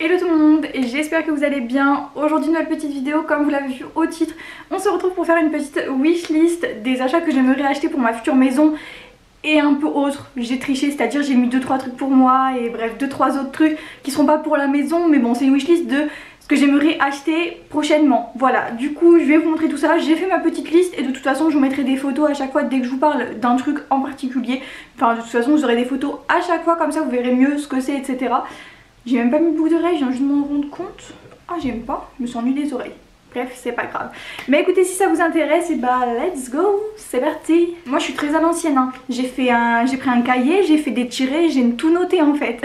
Hello tout le monde, j'espère que vous allez bien. Aujourd'hui nouvelle petite vidéo, comme vous l'avez vu au titre, on se retrouve pour faire une petite wishlist des achats que j'aimerais acheter pour ma future maison et un peu autres. J'ai triché, c'est-à-dire j'ai mis 2-3 trucs pour moi et bref 2-3 autres trucs qui seront pas pour la maison, mais bon c'est une wishlist de ce que j'aimerais acheter prochainement. Voilà, du coup je vais vous montrer tout ça. J'ai fait ma petite liste et de toute façon je vous mettrai des photos à chaque fois dès que je vous parle d'un truc en particulier. Enfin de toute façon vous aurez des photos à chaque fois, comme ça vous verrez mieux ce que c'est, etc. J'ai même pas mis de boucle d'oreille, je viens juste de m'en rendre compte. Ah j'aime pas, je me suis ennuyée des oreilles. Bref, c'est pas grave. Mais écoutez, si ça vous intéresse, et bah let's go, c'est parti. Moi je suis très à l'ancienne, hein. J'ai pris un cahier, j'ai fait des tirés, j'ai tout noté en fait.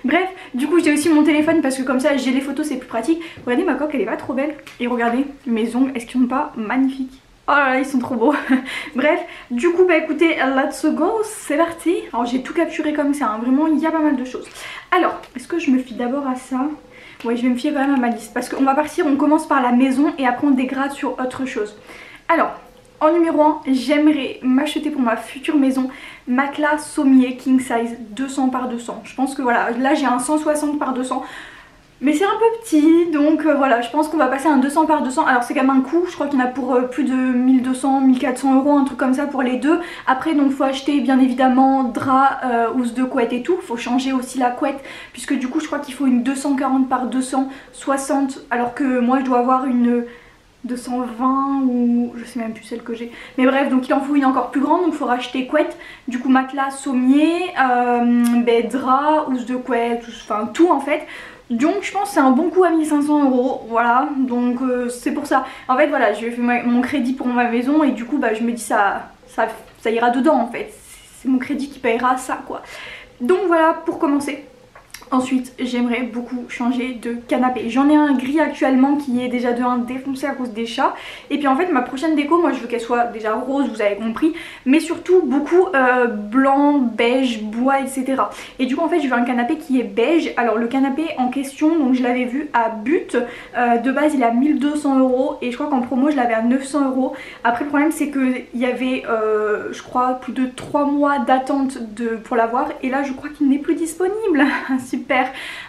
Bref, du coup j'ai aussi mon téléphone parce que comme ça j'ai les photos, c'est plus pratique. Regardez ma coque, elle est pas trop belle. Et regardez mes ongles, est-ce qu'ils sont pas magnifiques? Oh là là, ils sont trop beaux. Bref, du coup bah écoutez, let's go, c'est parti. Alors j'ai tout capturé comme ça, hein. Vraiment il y a pas mal de choses. Alors, est-ce que je me fie d'abord à ça? Ouais, je vais me fier quand même à ma liste parce qu'on va partir, on commence par la maison et après on dégrade sur autre chose. Alors, en numéro 1, j'aimerais m'acheter pour ma future maison matelas sommier king size 200 par 200. Je pense que voilà, là j'ai un 160 par 200. Mais c'est un peu petit, donc voilà, je pense qu'on va passer à un 200 par 200. Alors c'est quand même un coût, je crois qu'il y en a pour plus de 1200, 1400 euros, un truc comme ça pour les deux. Après donc faut acheter bien évidemment drap, housse de couette et tout. Faut changer aussi la couette, puisque du coup je crois qu'il faut une 240 par 260, alors que moi je dois avoir une 220 ou je sais même plus celle que j'ai. Mais bref, donc il en faut une encore plus grande, donc il faut racheter couette. Du coup matelas, sommier, drap, housse de couette, enfin tout en fait. Donc je pense que c'est un bon coup à 1500 euros, voilà, donc c'est pour ça. En fait voilà, j'ai fait mon crédit pour ma maison et du coup bah je me dis ça ira dedans en fait. C'est mon crédit qui payera ça quoi. Donc voilà pour commencer. Ensuite, j'aimerais beaucoup changer de canapé. J'en ai un gris actuellement qui est déjà de 1 défoncé à cause des chats. Et puis en fait, ma prochaine déco, moi je veux qu'elle soit déjà rose, vous avez compris. Mais surtout beaucoup blanc, beige, bois, etc. Et du coup en fait, je veux un canapé qui est beige. Alors le canapé en question, donc je l'avais vu à But. De base, il est à 1200 euros. Et je crois qu'en promo, je l'avais à 900 euros. Après le problème, c'est qu'il y avait, je crois, plus de 3 mois d'attente pour l'avoir. Et là, je crois qu'il n'est plus disponible. Super.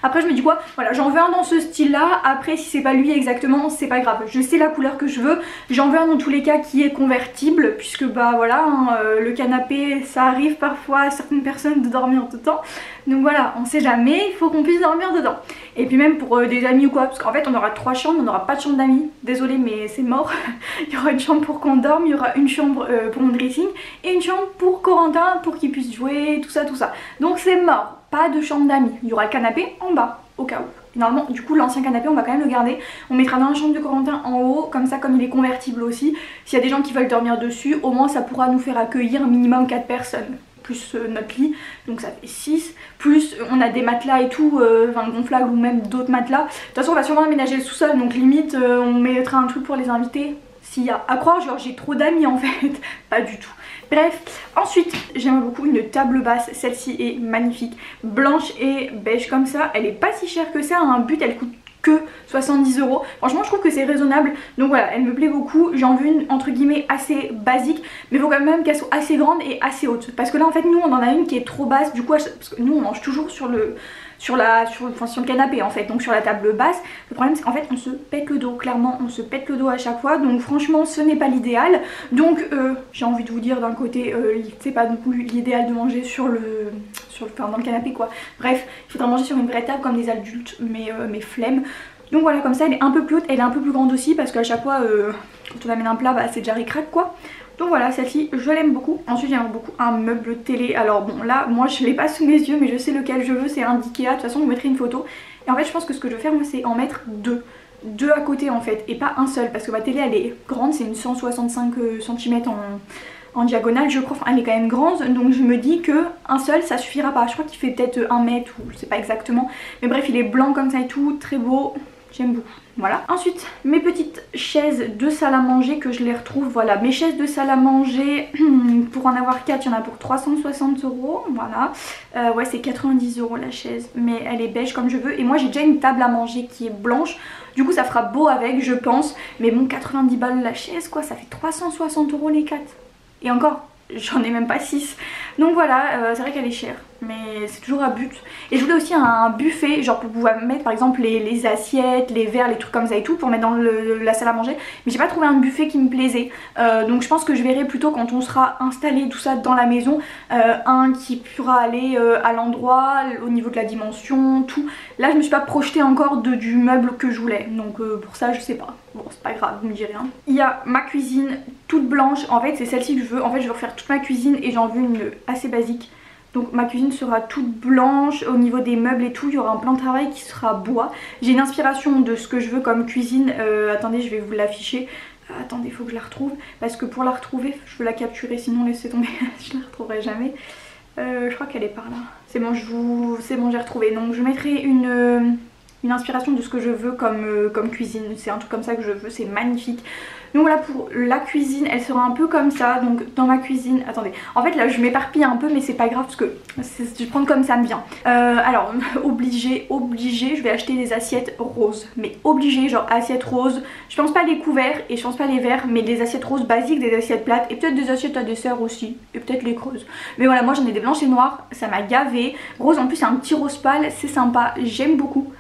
Après je me dis quoi, voilà, j'en veux un dans ce style là. Après si c'est pas lui exactement, c'est pas grave, je sais la couleur que je veux. J'en veux un dans tous les cas qui est convertible, puisque bah voilà, hein, le canapé ça arrive parfois à certaines personnes de dormir dedans. Donc voilà, on sait jamais, il faut qu'on puisse dormir dedans. Et puis même pour des amis ou quoi, parce qu'en fait on aura 3 chambres, on n'aura pas de chambre d'amis. Désolée mais c'est mort. Il y aura une chambre pour qu'on dorme, il y aura une chambre pour mon dressing et une chambre pour Corentin pour qu'il puisse jouer, tout ça tout ça. Donc c'est mort. Pas de chambre d'amis, il y aura le canapé en bas au cas où. Normalement du coup l'ancien canapé on va quand même le garder. On mettra dans la chambre de Corentin en haut, comme ça comme il est convertible aussi. S'il y a des gens qui veulent dormir dessus, au moins ça pourra nous faire accueillir minimum 4 personnes. Plus notre lit, donc ça fait 6. Plus on a des matelas et tout, enfin gonflables ou même d'autres matelas. De toute façon on va sûrement aménager le sous-sol, donc limite on mettra un truc pour les invités. S'il y a à croire, genre j'ai trop d'amis en fait. Pas du tout. Bref, ensuite j'aime beaucoup une table basse, celle-ci est magnifique, blanche et beige comme ça, elle est pas si chère que ça, à un But elle coûte que 70 euros. Franchement je trouve que c'est raisonnable, donc voilà, elle me plaît beaucoup. J'en veux une entre guillemets assez basique, mais il faut quand même qu'elle soit assez grande et assez haute, parce que là en fait nous on en a une qui est trop basse, du coup parce que nous on mange toujours sur le canapé en fait, donc sur la table basse. Le problème c'est qu'en fait on se pète le dos, clairement on se pète le dos à chaque fois, donc franchement ce n'est pas l'idéal. Donc j'ai envie de vous dire d'un côté c'est pas non plus l'idéal de manger dans le canapé quoi. Bref, il faudra manger sur une vraie table comme des adultes, mais flemme. Donc voilà, comme ça elle est un peu plus haute, elle est un peu plus grande aussi parce qu'à chaque fois quand on amène un plat bah, c'est déjà ric-rac quoi. Donc voilà, celle-ci je l'aime beaucoup. Ensuite j'aime beaucoup un meuble télé. Alors bon là moi je l'ai pas sous mes yeux mais je sais lequel je veux, c'est un d'Ikea. De toute façon je vous mettrai une photo. Et en fait je pense que ce que je vais faire moi c'est en mettre deux à côté en fait, et pas un seul, parce que ma télé elle est grande, c'est une 165 cm en diagonale je crois, enfin elle est quand même grande, donc je me dis que un seul ça suffira pas. Je crois qu'il fait peut-être 1 mètre ou je sais pas exactement, mais bref il est blanc comme ça et tout, très beau. J'aime beaucoup. Voilà. Ensuite, mes petites chaises de salle à manger que je les retrouve. Voilà, mes chaises de salle à manger, pour en avoir 4, il y en a pour 360 euros. Voilà. Ouais, c'est 90 euros la chaise, mais elle est beige comme je veux. Et moi, j'ai déjà une table à manger qui est blanche. Du coup, ça fera beau avec, je pense. Mais bon, 90 balles la chaise, quoi. Ça fait 360 euros les 4. Et encore, j'en ai même pas 6. Donc voilà, c'est vrai qu'elle est chère, mais c'est toujours à but. Et je voulais aussi un buffet, genre pour pouvoir mettre par exemple les assiettes, les verres, les trucs comme ça et tout, pour mettre dans la salle à manger. Mais j'ai pas trouvé un buffet qui me plaisait. Donc je pense que je verrai plutôt quand on sera installé tout ça dans la maison, un qui pourra aller à l'endroit, au niveau de la dimension, tout. Là je me suis pas projetée encore du meuble que je voulais, donc pour ça je sais pas. Bon c'est pas grave, vous me direz. Il y a ma cuisine toute blanche, en fait c'est celle-ci que je veux. En fait je veux refaire toute ma cuisine et j'en veux une assez basique. Donc ma cuisine sera toute blanche, au niveau des meubles et tout, il y aura un plan de travail qui sera bois. J'ai une inspiration de ce que je veux comme cuisine, attendez je vais vous l'afficher. Attendez, il faut que je la retrouve, parce que pour la retrouver, je veux la capturer, sinon laissez tomber, je la retrouverai jamais. Je crois qu'elle est par là. C'est bon, c'est bon, j'ai retrouvé. Donc je mettrai une inspiration de ce que je veux comme cuisine. C'est un truc comme ça que je veux, c'est magnifique. Donc voilà pour la cuisine, elle sera un peu comme ça. Donc dans ma cuisine, attendez, en fait là je m'éparpille un peu mais c'est pas grave parce que je prends comme ça me vient. Alors obligé, je vais acheter des assiettes roses. Mais obligé, genre assiettes roses. Je pense pas les couverts et je pense pas les verres, mais des assiettes roses basiques, des assiettes plates et peut-être des assiettes à dessert aussi. Et peut-être les creuses. Mais voilà, moi j'en ai des blanches et noires, ça m'a gavé. Rose en plus c'est un petit rose pâle, c'est sympa, j'aime beaucoup.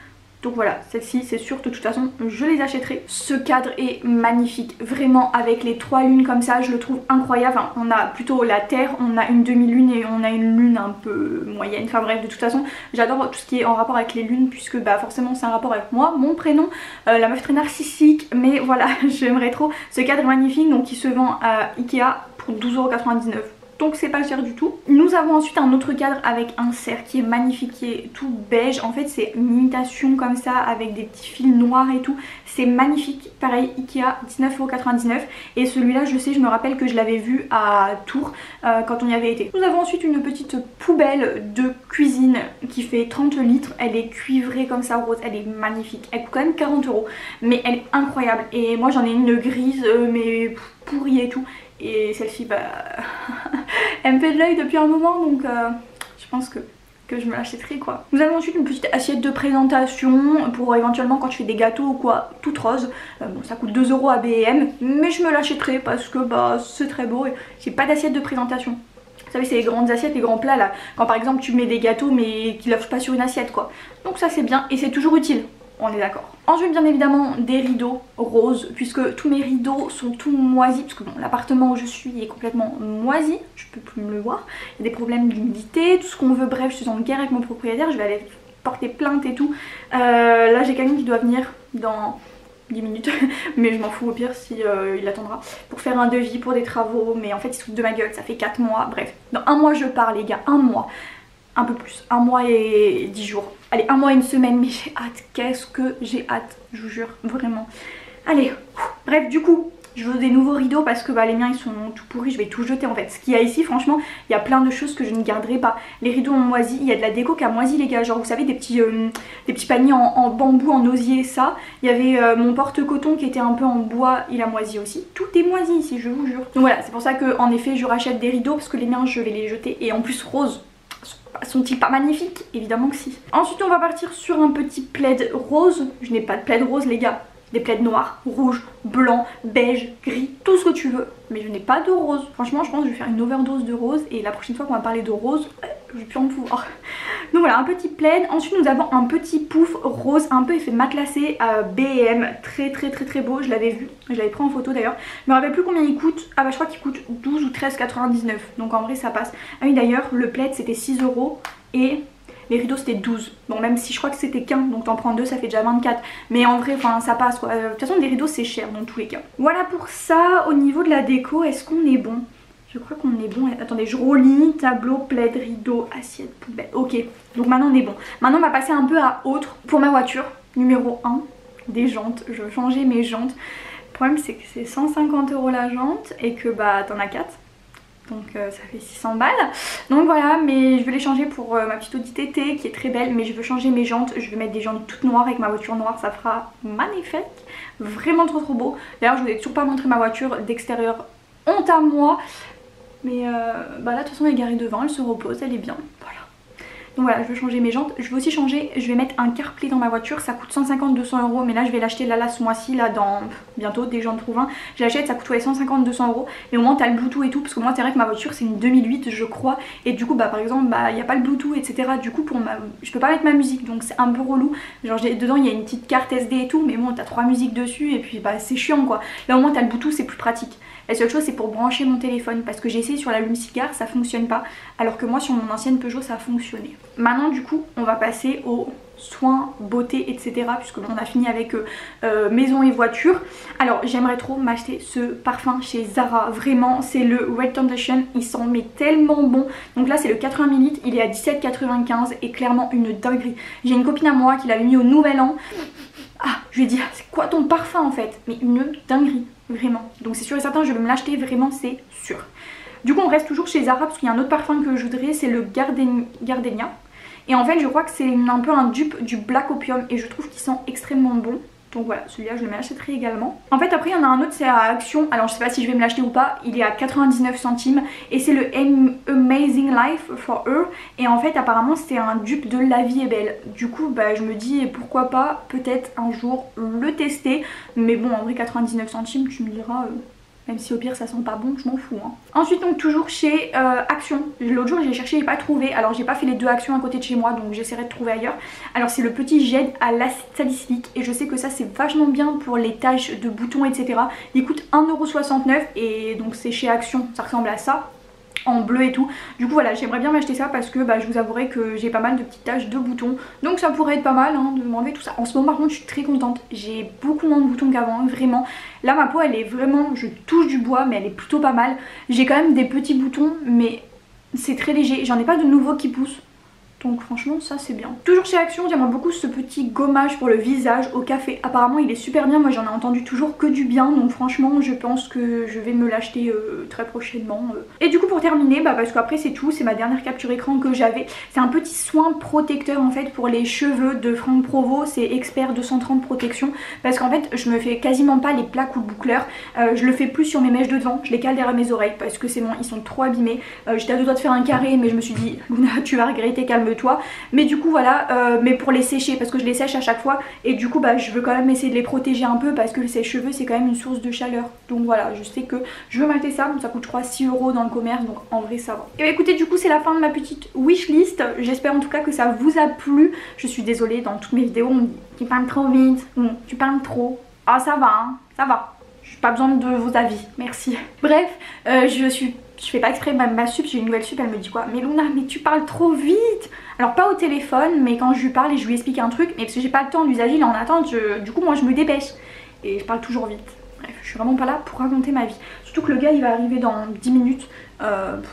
Donc voilà, celle-ci c'est sûr, de toute façon je les achèterai. Ce cadre est magnifique, vraiment avec les 3 lunes comme ça, je le trouve incroyable. Enfin, on a plutôt la Terre, on a une demi-lune et on a une lune un peu moyenne. Enfin bref, de toute façon j'adore tout ce qui est en rapport avec les lunes, puisque bah forcément c'est un rapport avec moi, mon prénom, la meuf très narcissique. Mais voilà, j'aimerais trop. Ce cadre est magnifique, donc il se vend à Ikea pour 12,99 €. Donc c'est pas cher du tout. Nous avons ensuite un autre cadre avec un cerf qui est magnifique, qui est tout beige. En fait c'est une imitation comme ça avec des petits fils noirs et tout. C'est magnifique. Pareil, Ikea, 19,99 €. Et celui-là je sais, je me rappelle que je l'avais vu à Tours quand on y avait été. Nous avons ensuite une petite poubelle de cuisine qui fait 30 litres. Elle est cuivrée comme ça rose, elle est magnifique. Elle coûte quand même 40 €, mais elle est incroyable. Et moi j'en ai une grise mais pourrie et tout. Et celle-ci, bah, elle me fait de l'œil depuis un moment, donc je pense que je me l'achèterai quoi. Nous avons ensuite une petite assiette de présentation pour éventuellement quand je fais des gâteaux ou quoi, toute rose. Bon, ça coûte 2 € à B&M, mais je me l'achèterai parce que bah c'est très beau et j'ai pas d'assiette de présentation. Vous savez, c'est les grandes assiettes, les grands plats là, quand par exemple tu mets des gâteaux mais qu'ils logent pas sur une assiette quoi. Donc ça c'est bien et c'est toujours utile. On est d'accord. Ensuite bien évidemment des rideaux roses, puisque tous mes rideaux sont tout moisis, parce que bon, l'appartement où je suis est complètement moisi, je peux plus me le voir, il y a des problèmes d'humidité, tout ce qu'on veut, bref je suis en guerre avec mon propriétaire, je vais aller porter plainte et tout. Là j'ai quelqu'un qui doit venir dans 10 minutes, mais je m'en fous au pire si il attendra, pour faire un devis pour des travaux, mais en fait il se fout de ma gueule, ça fait 4 mois, bref. Dans 1 mois je pars les gars, 1 mois. Un peu plus, 1 mois et 10 jours. Allez, 1 mois et 1 semaine, mais j'ai hâte, qu'est-ce que j'ai hâte, je vous jure, vraiment. Allez, bref, du coup, je veux des nouveaux rideaux parce que bah, les miens ils sont tout pourris, je vais tout jeter en fait. Ce qu'il y a ici, franchement, il y a plein de choses que je ne garderai pas. Les rideaux ont moisi, il y a de la déco qui a moisi les gars, genre vous savez des petits paniers en bambou, en osier, ça. Il y avait mon porte-coton qui était un peu en bois, il a moisi aussi. Tout est moisi ici, je vous jure. Donc voilà, c'est pour ça que en effet je rachète des rideaux parce que les miens je vais les jeter et en plus rose. Sont-ils pas magnifiques? Évidemment que si. Ensuite on va partir sur un petit plaid rose. Je n'ai pas de plaid rose les gars. Des plaids noirs, rouges, blancs, beige, gris, tout ce que tu veux. Mais je n'ai pas de rose. Franchement je pense que je vais faire une overdose de rose. Et la prochaine fois qu'on va parler de rose, je vais plus en pouvoir. Donc voilà, un petit plaid. Ensuite nous avons un petit pouf rose, un peu effet matelassé à B&M. Très beau, je l'avais vu. Je l'avais pris en photo d'ailleurs. Je me rappelle plus combien il coûte. Ah bah je crois qu'il coûte 12 ou 13,99. Donc en vrai ça passe. Ah oui d'ailleurs le plaid c'était 6 € et les rideaux c'était 12. Bon même si je crois que c'était qu'un, donc t'en prends 2 ça fait déjà 24. Mais en vrai enfin ça passe quoi. De toute façon des rideaux c'est cher dans tous les cas. Voilà pour ça. Au niveau de la déco, est-ce qu'on est bon? Je crois qu'on est bon. Attendez, je relis. Tableau, plaid, rideau, assiette, poubelle. Ok, donc maintenant on est bon. Maintenant on va passer un peu à autre. Pour ma voiture, numéro 1, des jantes. Je veux changer mes jantes. Le problème c'est que c'est 150 € la jante et que bah t'en as 4. Donc ça fait 600 balles. Donc voilà, mais je vais les changer pour ma petite Audi TT qui est très belle. Mais je veux changer mes jantes. Je vais mettre des jantes toutes noires avec ma voiture noire. Ça fera magnifique. Vraiment trop beau. D'ailleurs je vous ai toujours pas montré ma voiture d'extérieur. Honte à moi. Mais bah là de toute façon elle est garée devant, elle se repose, elle est bien. Voilà. Donc voilà, je veux changer mes jantes. Je vais aussi changer, je vais mettre un CarPlay dans ma voiture. Ça coûte 150-200 €, mais là je vais l'acheter là ce mois-ci, là dans bientôt, dès que j'en trouve un. Je l'achète, ça coûte 150-200 €. Mais au moins t'as le Bluetooth et tout, parce que moi c'est vrai que ma voiture c'est une 2008 je crois. Et du coup bah par exemple il n'y a pas le Bluetooth etc. Du coup je peux pas mettre ma musique, donc c'est un peu relou. Genre dedans il y a une petite carte SD et tout, mais bon t'as 3 musiques dessus et puis bah c'est chiant quoi. Là au moins t'as le Bluetooth, c'est plus pratique. La seule chose c'est pour brancher mon téléphone, parce que j'ai essayé sur l'allume-cigare, ça fonctionne pas, alors que moi sur mon ancienne Peugeot ça a fonctionné. Maintenant du coup on va passer aux soins, beauté etc, puisque on a fini avec maison et voiture. Alors j'aimerais trop m'acheter ce parfum chez Zara, vraiment c'est le Red Temptation, il sent mais tellement bon. Donc là c'est le 80 ml, il est à 17,95 et clairement une dinguerie. J'ai une copine à moi qui l'avait mis au nouvel an. Ah, je lui ai dit, c'est quoi ton parfum en fait? Mais une dinguerie, vraiment. Donc c'est sûr et certain, je vais me l'acheter, vraiment, c'est sûr. Du coup, on reste toujours chez Zara parce qu'il y a un autre parfum que je voudrais, c'est le Gardenia. Et en fait, je crois que c'est un peu un dupe du Black Opium et je trouve qu'il sent extrêmement bon. Donc voilà, celui-là je le m'achèterai également. En fait après il y en a un autre, c'est à Action. Alors je sais pas si je vais me l'acheter ou pas. Il est à 99 centimes et c'est le Amazing Life for Her. Et en fait apparemment c'est un dupe de La Vie est Belle. Du coup bah je me dis pourquoi pas peut-être un jour le tester. Mais bon en vrai 99 centimes tu me diras... Même si au pire ça sent pas bon, je m'en fous hein. Ensuite donc toujours chez Action. L'autre jour j'ai cherché, j'ai pas trouvé. Alors j'ai pas fait les deux Actions à côté de chez moi, donc j'essaierai de trouver ailleurs. Alors c'est le petit gel à l'acide salicylique. Et je sais que ça c'est vachement bien pour les taches de boutons etc. Il coûte 1,69 € et donc c'est chez Action, ça ressemble à ça, en bleu et tout. Du coup voilà, j'aimerais bien m'acheter ça parce que bah, je vous avouerai que j'ai pas mal de petites taches de boutons, donc ça pourrait être pas mal hein, de m'enlever tout ça. En ce moment par contre je suis très contente, j'ai beaucoup moins de boutons qu'avant, vraiment. Là ma peau elle est vraiment, je touche du bois mais elle est plutôt pas mal. J'ai quand même des petits boutons mais c'est très léger, j'en ai pas de nouveaux qui poussent. Donc franchement ça c'est bien. Toujours chez Action, j'aimerais beaucoup ce petit gommage pour le visage au café. Apparemment il est super bien, moi j'en ai entendu toujours que du bien. Donc franchement je pense que je vais me l'acheter très prochainement. Et du coup pour terminer, bah parce qu'après c'est tout, c'est ma dernière capture écran que j'avais. C'est un petit soin protecteur en fait pour les cheveux de Franck Provo. C'est Expert 230 protection. Parce qu'en fait je me fais quasiment pas les plaques ou le boucleur. Je le fais plus sur mes mèches de devant, je les cale derrière mes oreilles parce que c'est bon, ils sont trop abîmés. J'étais à deux doigts de faire un carré mais je me suis dit Luna tu vas regretter, calme-toi. Mais du coup voilà, mais pour les sécher parce que je les sèche à chaque fois et du coup bah je veux quand même essayer de les protéger un peu parce que ces cheveux c'est quand même une source de chaleur. Donc voilà, je sais que je veux m'acheter ça, ça coûte je crois 6 € dans le commerce, donc en vrai ça va. Et bah écoutez, du coup c'est la fin de ma petite wishlist. J'espère en tout cas que ça vous a plu. Je suis désolée, dans toutes mes vidéos on me dit tu parles trop vite, tu parles trop. Ah ça va hein, ça va. J'ai pas besoin de vos avis, merci. Bref, je fais pas exprès, ma sup, j'ai une nouvelle sup, elle me dit quoi? Mais Luna, mais tu parles trop vite. Alors pas au téléphone, mais quand je lui parle et je lui explique un truc, mais parce que j'ai pas le temps, l'usager il est en attente, du coup moi je me dépêche. Et je parle toujours vite. Bref, je suis vraiment pas là pour raconter ma vie. Surtout que le gars il va arriver dans 10 minutes.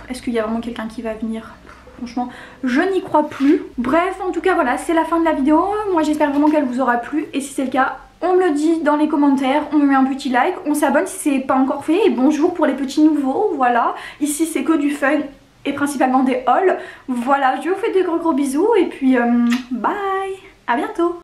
Est-ce qu'il y a vraiment quelqu'un qui va venir? Franchement, je n'y crois plus. Bref, en tout cas voilà, c'est la fin de la vidéo. Moi j'espère vraiment qu'elle vous aura plu. Et si c'est le cas, on me le dit dans les commentaires, on me met un petit like, on s'abonne si c'est pas encore fait. Et bonjour pour les petits nouveaux, voilà. Ici c'est que du fun et principalement des hauls. Voilà, je vous fais de gros bisous et puis bye, à bientôt.